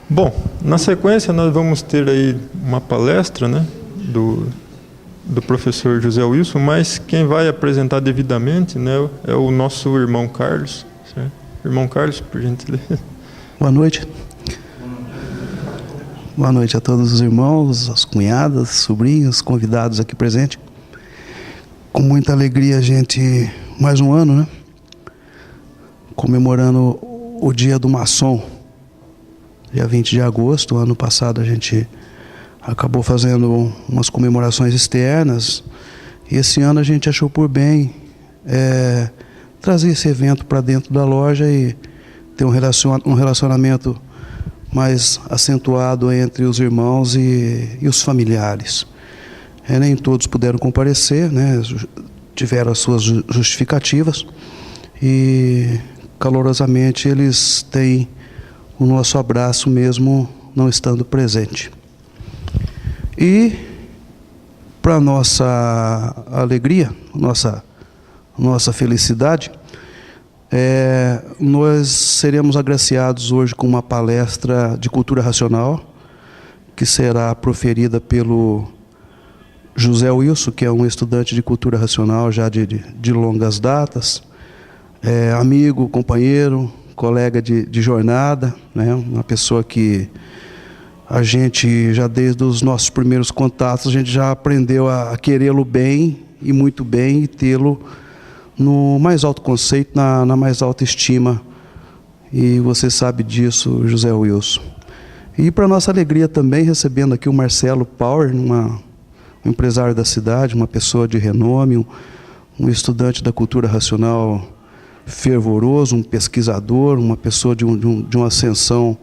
Bom, na sequência nós vamos ter aí uma palestra, né, do professor José Wilson, mas quem vai apresentar devidamente, né, é o nosso irmão Carlos. Certo? Irmão Carlos, por gentileza. Boa noite. Boa noite a todos os irmãos, as cunhadas, sobrinhos, convidados aqui presentes. Com muita alegria a gente, mais um ano, né? Comemorando o Dia do Maçom. Dia 20 de agosto, ano passado a gente acabou fazendo umas comemorações externas. E esse ano a gente achou por bem trazer esse evento para dentro da loja e ter um relacionamento mais acentuado entre os irmãos e os familiares. Nem todos puderam comparecer, né? Tiveram as suas justificativas e calorosamente eles têm o nosso abraço mesmo não estando presente. E para nossa alegria, nossa felicidade, nós seremos agraciados hoje com uma palestra de cultura racional que será proferida pelo José Wilson, que é um estudante de cultura racional já de longas datas, amigo, companheiro, colega de jornada, né? Uma pessoa que a gente já desde os nossos primeiros contatos a gente já aprendeu a querê-lo bem e muito bem e tê-lo no mais alto conceito, na mais alta estima, e você sabe disso, José Wilson. E para nossa alegria também recebendo aqui o Marcelo Power, um empresário da cidade, uma pessoa de renome, um estudante da cultura racional fervoroso, um pesquisador, uma pessoa de uma ascensão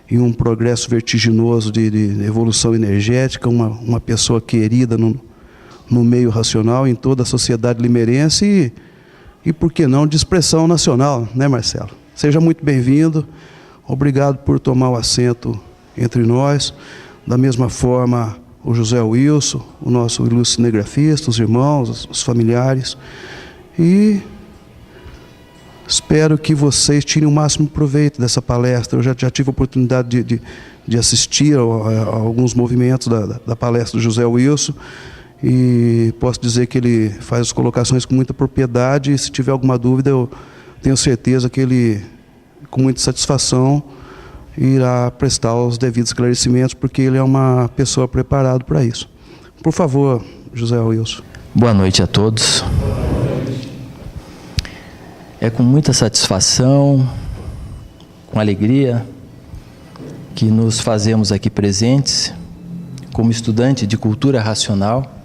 e um progresso vertiginoso de evolução energética, uma pessoa querida no meio racional, em toda a sociedade limeirense e por que não, de expressão nacional, né, Marcelo? Seja muito bem-vindo, obrigado por tomar o assento entre nós. Da mesma forma, o José Wilson, o nosso ilustre cinegrafista, os irmãos, os familiares, e espero que vocês tirem o máximo proveito dessa palestra. Eu já tive a oportunidade de assistir a alguns movimentos da palestra do José Wilson e posso dizer que ele faz as colocações com muita propriedade, e se tiver alguma dúvida eu tenho certeza que ele, com muita satisfação, irá prestar os devidos esclarecimentos, porque ele é uma pessoa preparada para isso. Por favor, José Wilson. Boa noite a todos. É com muita satisfação, com alegria, que nos fazemos aqui presentes, como estudante de cultura racional.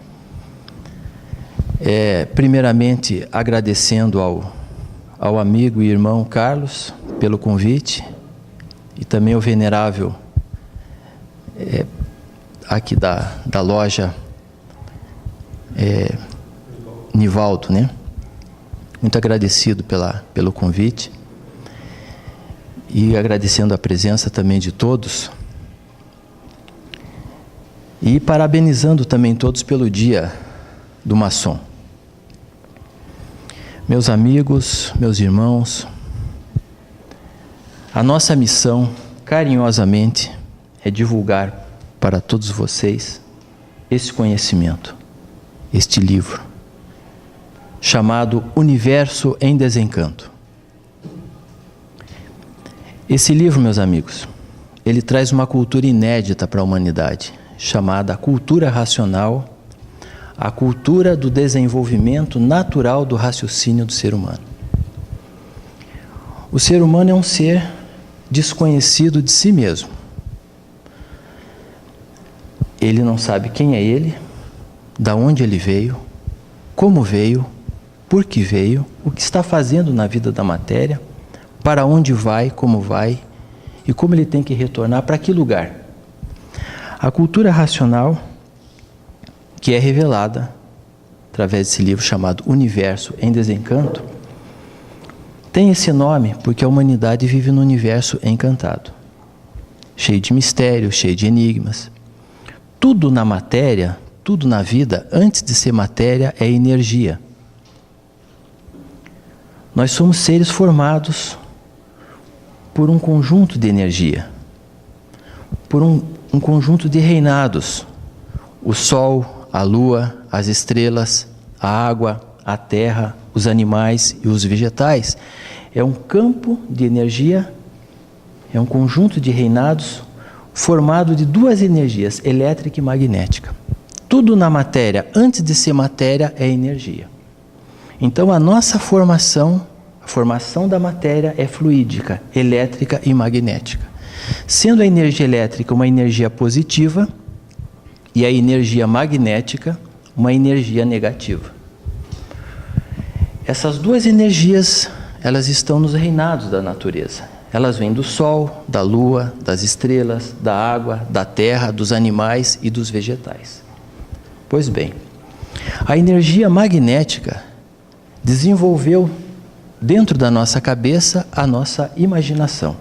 Primeiramente, agradecendo ao amigo e irmão Carlos pelo convite, e também ao venerável aqui da loja Nivaldo, né? Muito agradecido pelo convite e agradecendo a presença também de todos e parabenizando também todos pelo Dia do Maçom. Meus amigos, meus irmãos, a nossa missão, carinhosamente, é divulgar para todos vocês esse conhecimento, este livro, chamado Universo em Desencanto. Esse livro, meus amigos, ele traz uma cultura inédita para a humanidade, chamada cultura racional, a cultura do desenvolvimento natural do raciocínio do ser humano. O ser humano é um ser desconhecido de si mesmo. Ele não sabe quem é ele, da onde ele veio, como veio, por que veio, o que está fazendo na vida da matéria, para onde vai e como ele tem que retornar, para que lugar. A cultura racional, que é revelada através desse livro chamado Universo em Desencanto, tem esse nome porque a humanidade vive num universo encantado, cheio de mistérios, cheio de enigmas. Tudo na matéria, tudo na vida, antes de ser matéria, é energia. Nós somos seres formados por um conjunto de energia. por um conjunto de reinados: o Sol, a Lua, as estrelas, a água, a terra, os animais e os vegetais. É um campo de energia, é um conjunto de reinados formado de duas energias, elétrica e magnética. Tudo na matéria, antes de ser matéria, é energia. Então a nossa formação, a formação da matéria é fluídica, elétrica e magnética. Sendo a energia elétrica uma energia positiva e a energia magnética uma energia negativa. Essas duas energias, elas estão nos reinados da natureza. Elas vêm do Sol, da Lua, das estrelas, da água, da terra, dos animais e dos vegetais. Pois bem, a energia magnética desenvolveu dentro da nossa cabeça a nossa imaginação,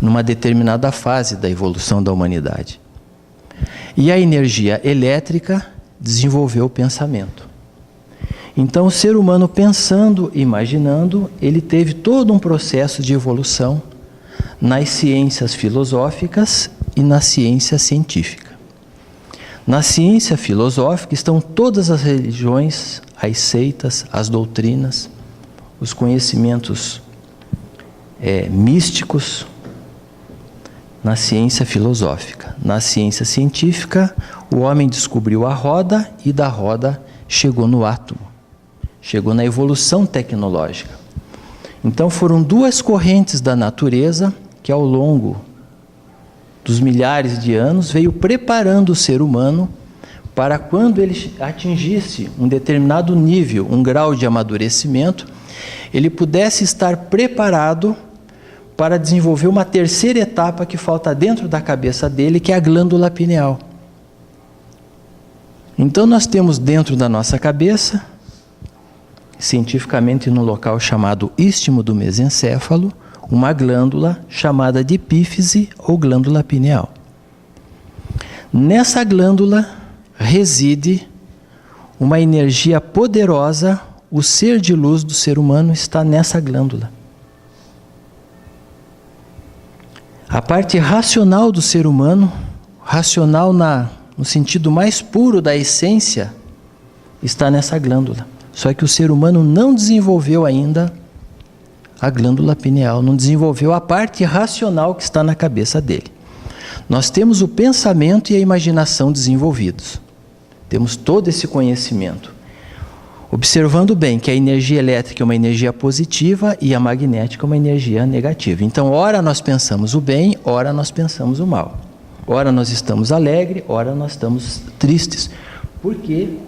numa determinada fase da evolução da humanidade. E a energia elétrica desenvolveu o pensamento. Então, o ser humano pensando, imaginando, ele teve todo um processo de evolução nas ciências filosóficas e na ciência científica. Na ciência filosófica estão todas as religiões, as seitas, as doutrinas, os conhecimentos místicos. Na ciência filosófica. Na ciência científica, o homem descobriu a roda e da roda chegou no átomo. Chegou na evolução tecnológica. Então foram duas correntes da natureza que ao longo dos milhares de anos veio preparando o ser humano para quando ele atingisse um determinado nível, um grau de amadurecimento, ele pudesse estar preparado para desenvolver uma terceira etapa que falta dentro da cabeça dele, que é a glândula pineal. Então nós temos dentro da nossa cabeça, cientificamente no local chamado istmo do mesencéfalo, uma glândula chamada de epífise ou glândula pineal. Nessa glândula reside uma energia poderosa, o ser de luz do ser humano está nessa glândula. A parte racional do ser humano, racional no sentido mais puro da essência, está nessa glândula. Só que o ser humano não desenvolveu ainda a glândula pineal, não desenvolveu a parte racional que está na cabeça dele. Nós temos o pensamento e a imaginação desenvolvidos. Temos todo esse conhecimento. Observando bem que a energia elétrica é uma energia positiva e a magnética é uma energia negativa. Então, ora nós pensamos o bem, ora nós pensamos o mal. Ora nós estamos alegres, ora nós estamos tristes. Porque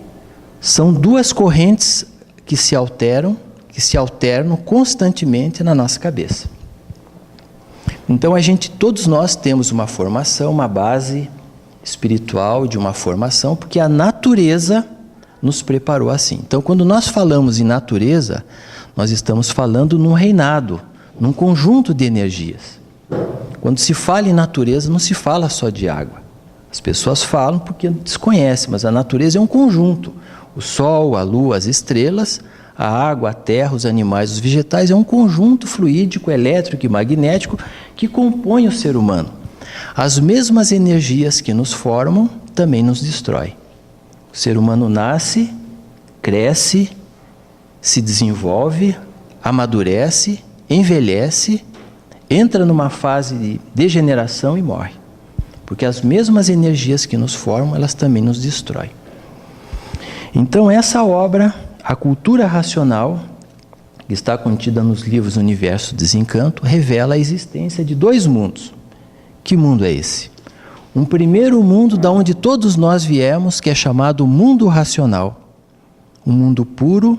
são duas correntes que se alternam constantemente na nossa cabeça. Então, todos nós temos uma formação, uma base espiritual de uma formação, porque a natureza nos preparou assim. Então, quando nós falamos em natureza, nós estamos falando num reinado, num conjunto de energias. Quando se fala em natureza, não se fala só de água. As pessoas falam porque desconhecem, mas a natureza é um conjunto. O Sol, a Lua, as estrelas, a água, a terra, os animais, os vegetais, é um conjunto fluídico, elétrico e magnético que compõe o ser humano. As mesmas energias que nos formam também nos destroem. O ser humano nasce, cresce, se desenvolve, amadurece, envelhece, entra numa fase de degeneração e morre. Porque as mesmas energias que nos formam, elas também nos destroem. Então essa obra, a cultura racional, que está contida nos livros Universo Desencanto, revela a existência de dois mundos. Que mundo é esse? Um primeiro mundo da onde todos nós viemos, que é chamado mundo racional. Um mundo puro,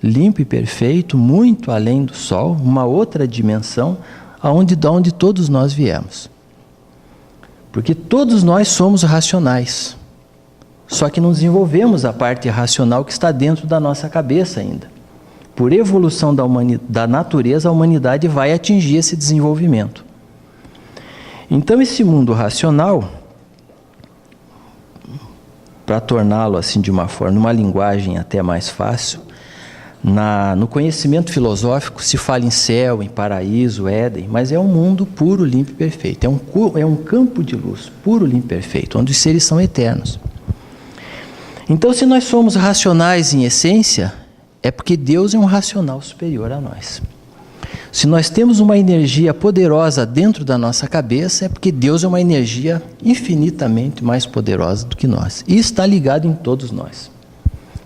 limpo e perfeito, muito além do Sol, uma outra dimensão, da onde todos nós viemos. Porque todos nós somos racionais. Só que não desenvolvemos a parte racional que está dentro da nossa cabeça ainda. Por evolução da natureza, a humanidade vai atingir esse desenvolvimento. Então, esse mundo racional, para torná-lo assim de uma forma, numa linguagem até mais fácil, No conhecimento filosófico se fala em céu, em paraíso, Éden, mas é um mundo puro, limpo e perfeito. É um campo de luz puro, limpo e perfeito, onde os seres são eternos. Então, se nós somos racionais em essência, é porque Deus é um racional superior a nós. Se nós temos uma energia poderosa dentro da nossa cabeça, é porque Deus é uma energia infinitamente mais poderosa do que nós. E está ligado em todos nós.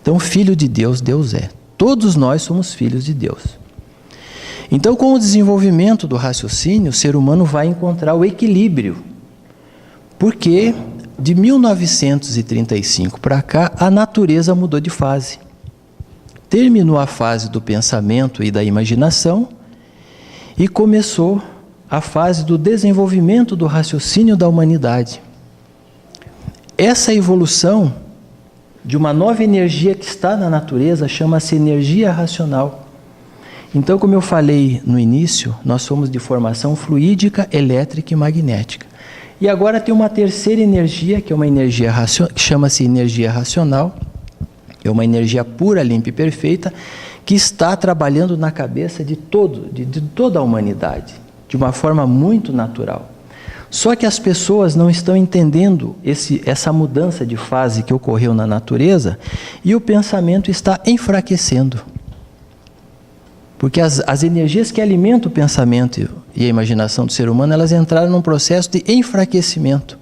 Então, filho de Deus, Deus é. Todos nós somos filhos de Deus. Então, com o desenvolvimento do raciocínio, o ser humano vai encontrar o equilíbrio. Porque de 1935 para cá, a natureza mudou de fase. Terminou a fase do pensamento e da imaginação e começou a fase do desenvolvimento do raciocínio da humanidade. Essa evolução de uma nova energia que está na natureza chama-se energia racional. Então, como eu falei no início, nós somos de formação fluídica, elétrica e magnética. E agora tem uma terceira energia, que é uma energia que chama-se energia racional. É uma energia pura, limpa e perfeita, que está trabalhando na cabeça de toda a humanidade, de uma forma muito natural. Só que as pessoas não estão entendendo essa mudança de fase que ocorreu na natureza e o pensamento está enfraquecendo. Porque as energias que alimentam o pensamento e a imaginação do ser humano, elas entraram num processo de enfraquecimento.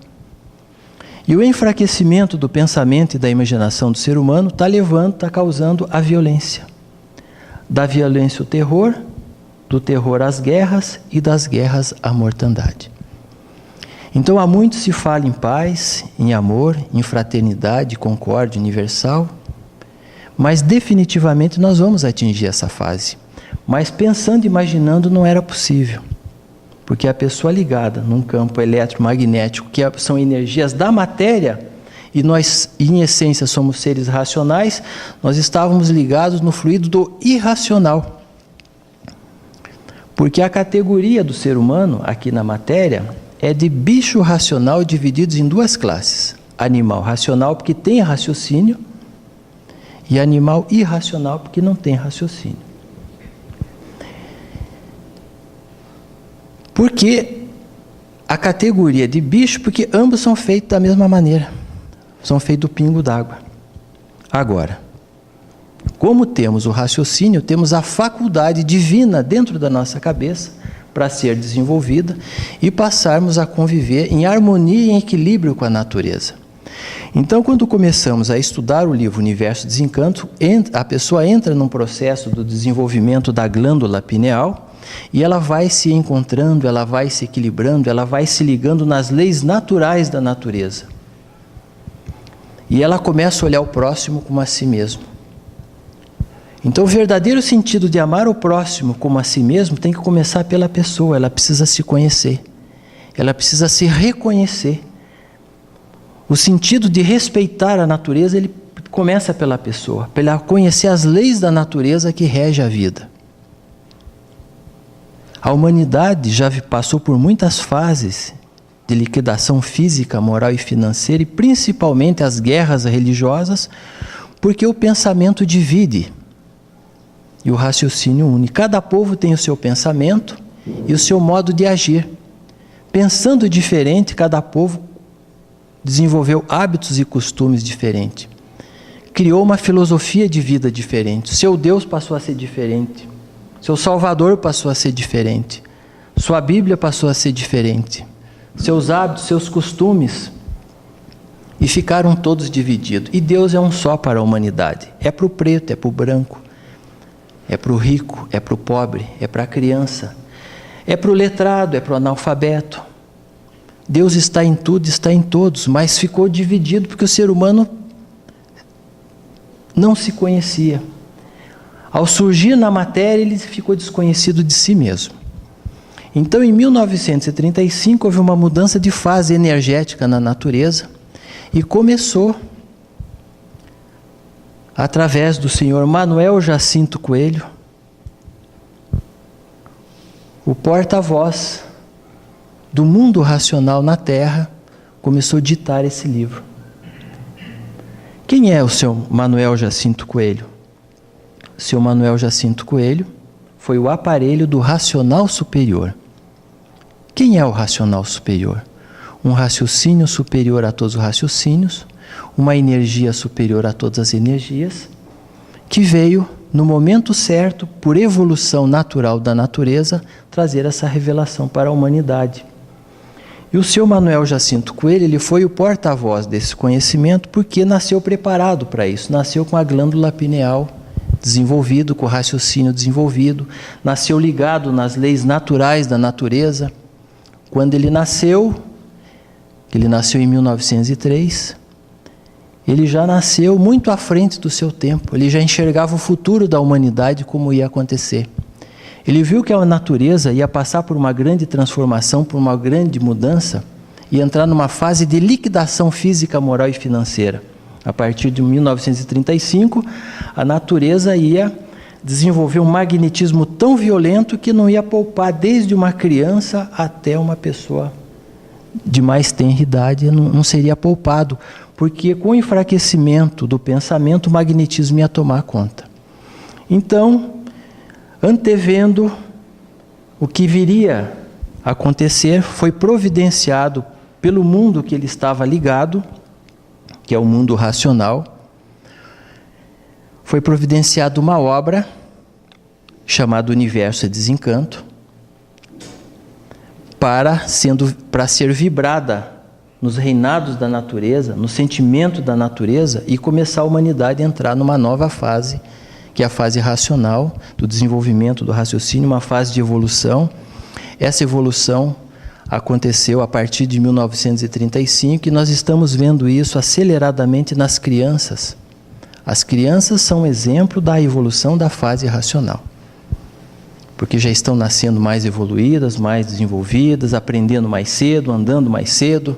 E o enfraquecimento do pensamento e da imaginação do ser humano está causando a violência. Da violência o terror, do terror às guerras e das guerras à mortandade. Então, há muito se fala em paz, em amor, em fraternidade, concórdia universal, mas definitivamente nós vamos atingir essa fase. Mas pensando e imaginando não era possível, porque a pessoa ligada num campo eletromagnético, que são energias da matéria, e nós, em essência, somos seres racionais, nós estávamos ligados no fluido do irracional. Porque a categoria do ser humano, aqui na matéria, é de bicho racional divididos em duas classes. Animal racional porque tem raciocínio e animal irracional porque não tem raciocínio. Porque a categoria de bicho, porque ambos são feitos da mesma maneira. São feitos do pingo d'água. Agora, como temos o raciocínio, temos a faculdade divina dentro da nossa cabeça para ser desenvolvida e passarmos a conviver em harmonia e em equilíbrio com a natureza. Então, quando começamos a estudar o livro Universo Desencanto, a pessoa entra num processo do desenvolvimento da glândula pineal e ela vai se encontrando, ela vai se equilibrando, ela vai se ligando nas leis naturais da natureza. E ela começa a olhar o próximo como a si mesmo. Então, o verdadeiro sentido de amar o próximo como a si mesmo tem que começar pela pessoa. Ela precisa se conhecer. Ela precisa se reconhecer. O sentido de respeitar a natureza, ele começa pela pessoa, pela conhecer as leis da natureza que rege a vida. A humanidade já passou por muitas fases de liquidação física, moral e financeira, e principalmente as guerras religiosas, porque o pensamento divide e o raciocínio une. Cada povo tem o seu pensamento e o seu modo de agir. Pensando diferente, cada povo desenvolveu hábitos e costumes diferentes. Criou uma filosofia de vida diferente. Seu Deus passou a ser diferente. Seu Salvador passou a ser diferente. Sua Bíblia passou a ser diferente. Seus hábitos, seus costumes. E ficaram todos divididos. E Deus é um só para a humanidade. É para o preto, é para o branco. É para o rico, é para o pobre, é para a criança. É para o letrado, é para o analfabeto. Deus está em tudo, está em todos, mas ficou dividido porque o ser humano não se conhecia. Ao surgir na matéria, ele ficou desconhecido de si mesmo. Então, em 1935, houve uma mudança de fase energética na natureza e começou, através do senhor Manuel Jacinto Coelho, o porta-voz do mundo racional na Terra, começou a ditar esse livro. Quem é o seu Manuel Jacinto Coelho? seu Manuel Jacinto Coelho, foi o aparelho do racional superior. Quem é o racional superior? Um raciocínio superior a todos os raciocínios, uma energia superior a todas as energias, que veio, no momento certo, por evolução natural da natureza, trazer essa revelação para a humanidade. E o seu Manuel Jacinto Coelho, ele foi o porta-voz desse conhecimento porque nasceu preparado para isso, nasceu com a glândula pineal desenvolvido, com o raciocínio desenvolvido, nasceu ligado nas leis naturais da natureza. Quando ele nasceu em 1903, ele já nasceu muito à frente do seu tempo, ele já enxergava o futuro da humanidade, como ia acontecer. Ele viu que a natureza ia passar por uma grande transformação, por uma grande mudança, e entrar numa fase de liquidação física, moral e financeira. A partir de 1935, a natureza ia desenvolver um magnetismo tão violento que não ia poupar desde uma criança até uma pessoa de mais tenra idade, não seria poupado, porque com o enfraquecimento do pensamento, o magnetismo ia tomar conta. Então, antevendo o que viria a acontecer, foi providenciado pelo mundo que ele estava ligado, que é o mundo racional, foi providenciada uma obra chamada Universo e Desencanto, para ser vibrada nos reinados da natureza, no sentimento da natureza, e começar a humanidade a entrar numa nova fase, que é a fase racional, do desenvolvimento do raciocínio, uma fase de evolução. Essa evolução aconteceu a partir de 1935 e nós estamos vendo isso aceleradamente nas crianças. As crianças são exemplo da evolução da fase racional, porque já estão nascendo mais evoluídas, mais desenvolvidas, aprendendo mais cedo, andando mais cedo.